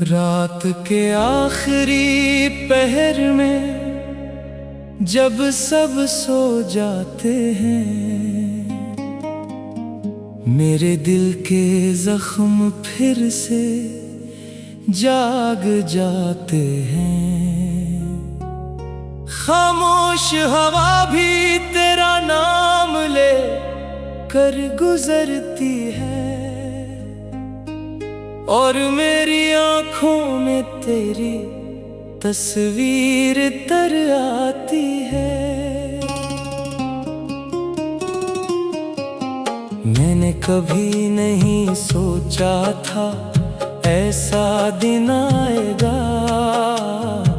रात के आखिरी पहर में जब सब सो जाते हैं, मेरे दिल के जख्म फिर से जाग जाते हैं। खामोश हवा भी तेरा नाम ले कर गुजरती है, और मेरी आँखों में तेरी तस्वीर तर आती है। मैंने कभी नहीं सोचा था ऐसा दिन आएगा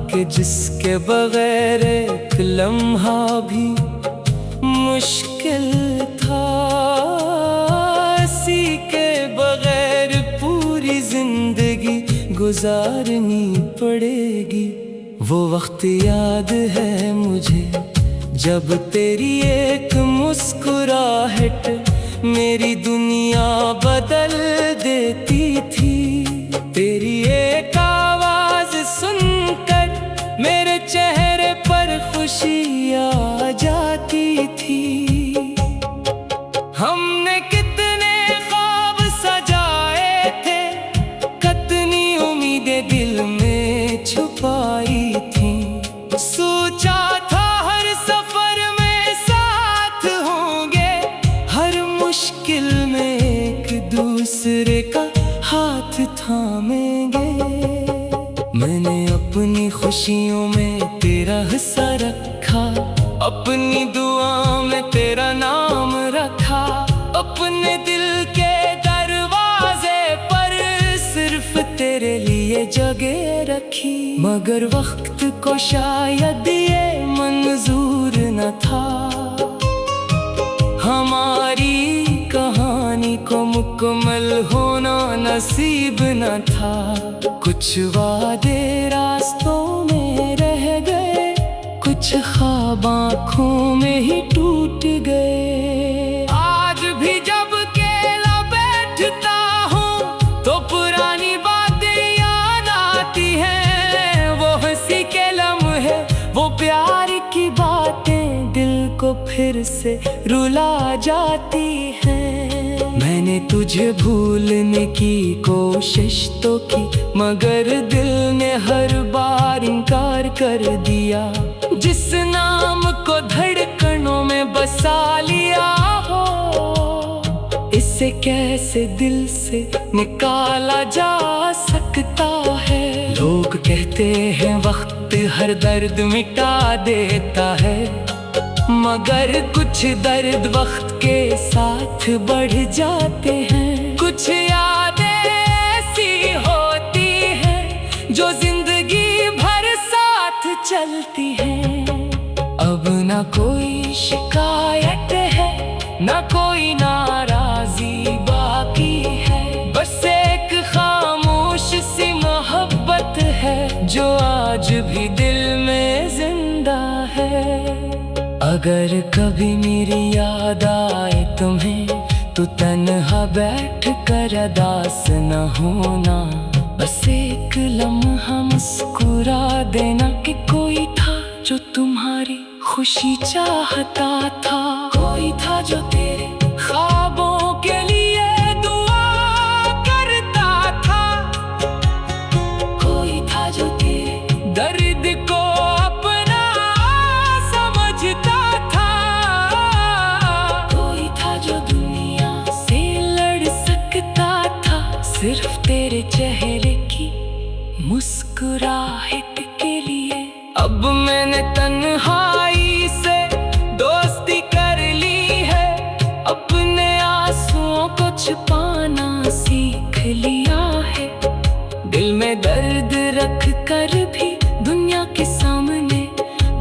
कि जिसके बगैर एक लम्हा भी मुश्किल था। इसी के बगैर पूरी जिंदगी गुजारनी पड़ेगी। वो वक्त याद है मुझे जब तेरी एक मुस्कुराहट मेरी दुनिया बदल देती थी। तेरी एक आवाज सुनकर मेरे चेहरे पर खुशी आ जाती थी। हमने कितने ख्वाब सजाए थे, कितनी उम्मीदें दिल में छुपाई थी। सोचा था हर सफर में साथ होंगे, हर मुश्किल में एक दूसरे का हाथ थामेंगे। मैंने अपनी खुशियों में तेरा हिस्सा रखा, अपनी दुआ में तेरा नाम रखा। अपने दिल के दरवाजे पर सिर्फ तेरे लिए जगह रखी। मगर वक्त को शायद ये मंजूर न था, हमारी कहानी को मुकम्मल होना नसीब न था। कुछ वादे रास्तों में रह गए, कुछ ख्वाब आँखों में ही टूट गए। आज भी जब अकेला बैठता हूँ तो पुरानी बातें याद आती हैं। वो हंसी के लम्हे, वो प्यार की बातें दिल को फिर से रुला जाती हैं। मैंने तुझे भूलने की कोशिश तो की, मगर दिल ने हर बार इनकार कर दिया। जिस नाम को धड़कनों में बसा लिया हो, इसे कैसे दिल से निकाला जा सकता है। लोग कहते हैं वक्त हर दर्द मिटा देता है, मगर कुछ दर्द वक्त के साथ बढ़ जाते हैं। कुछ यादें ऐसी होती हैं जो जिंदगी भर साथ चलती हैं। अब ना कोई शिकायत है, ना कोई नाराजी बाकी है। बस एक खामोश सी मोहब्बत है जो आज भी दिल में जिंदा है। अगर कभी मेरी याद आए तुम्हें तो तन्हा बैठ कर अदास न होना। बस एक लम्हा मुस्कुरा देना कि कोई था जो तुम्हारी खुशी चाहता था। कोई था जो तेरे ख्वाबों के लिए दुआ करता था। कोई था जो तेरे दर्द को अपना समझता था। कोई था जो दुनिया से लड़ सकता था सिर्फ तेरे चेहरे की मुस्कुराहट के लिए। अब मैंने तन्हाई से दोस्ती कर ली है, अपने आंसुओं को छुपाना सीख लिया है। दिल में दर्द रख कर भी दुनिया के सामने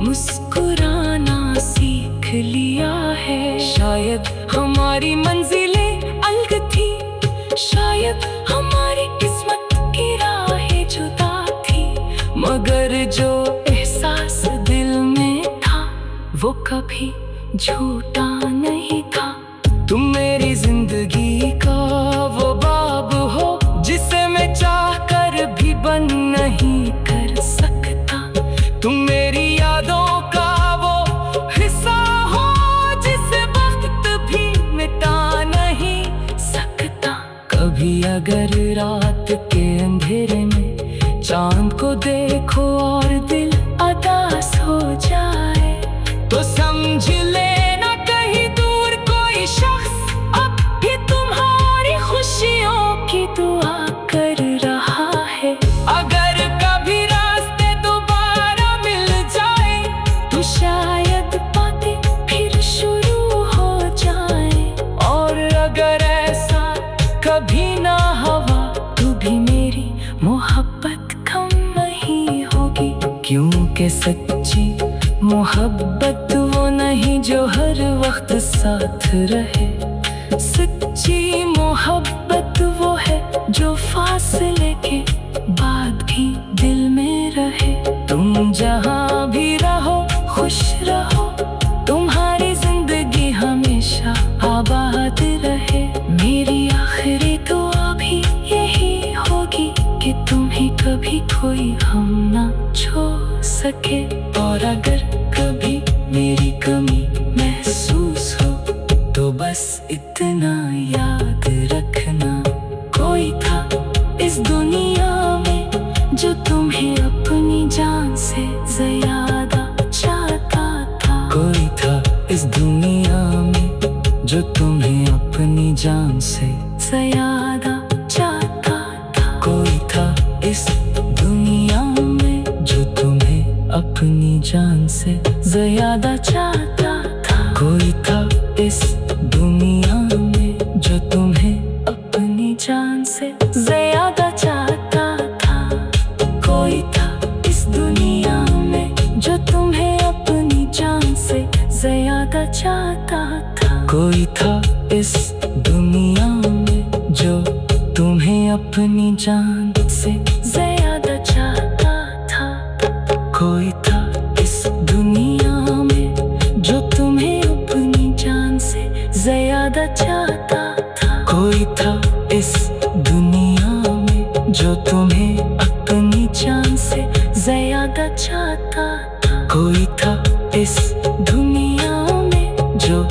मुस्कुराना सीख लिया है। शायद हमारी मंजिलें अलग थी, शायद हमारी किस्मत की राहें जुदा थी, मगर जो एहसास दिल में था वो कभी झूठा नहीं था। तुम मेरी जिंदगी का वो बाब हो जिसे मैं चाह कर भी बंद नहीं कर सकता। तुम मेरी यादों का वो हिस्सा हो जिसे वक्त भी मिटा नहीं सकता। कभी अगर रात के अंधेरे में चांद को देखो और दिल उदास हो जाए, तो समझ लेना कहीं दूर कोई शख्स अब भी तुम्हारी खुशियों की दुआ कर रहा है। अगर कभी रास्ते दोबारा मिल जाए तो शायद बातें फिर शुरू हो जाए। और अगर ऐसा कभी ना हुआ तो भी मेरी मोहब्बत कम नहीं होगी, क्योंकि सच्ची मोहब्बत वो नहीं जो हर वक्त साथ रहे। सच्ची मोहब्बत वो है जो फासले के बाद भी दिल में रहे। तुम जहाँ भी रहो खुश रहो, तुम्हारी जिंदगी हमेशा आबाद रहे। मेरी आखिरी दुआ भी यही होगी कि तुम्हें कभी कोई हम ना छोड़ सके। और अगर कभी मेरी कमी महसूस हो तो बस इतना याद रखना, कोई था इस दुनिया में जो तुम्हें अपनी जान से ज्यादा चाहता था। कोई था इस दुनिया में जो तुम्हें अपनी जान से ज्यादा चाहता था। कोई था इस दुनिया में जो तुम्हें अपनी जान से ज्यादा चाहता था। कोई था इस दुनिया में जो तुम्हें अपनी जान से ज्यादा चाहता था। कोई था इस दुनिया में जो तुम्हें अपनी जान से ज्यादा चाहता था। कोई था इस दुनिया में जो तुम्हें अपनी जान से ज्यादा चाहता था। कोई था इस दुनिया में जो तुम्हें अपनी जान से ज्यादा चाहता था। कोई था इस दुनिया में जो तुम्हें अपनी जान से ज्यादा चाहता था। कोई था इस दुनिया में जो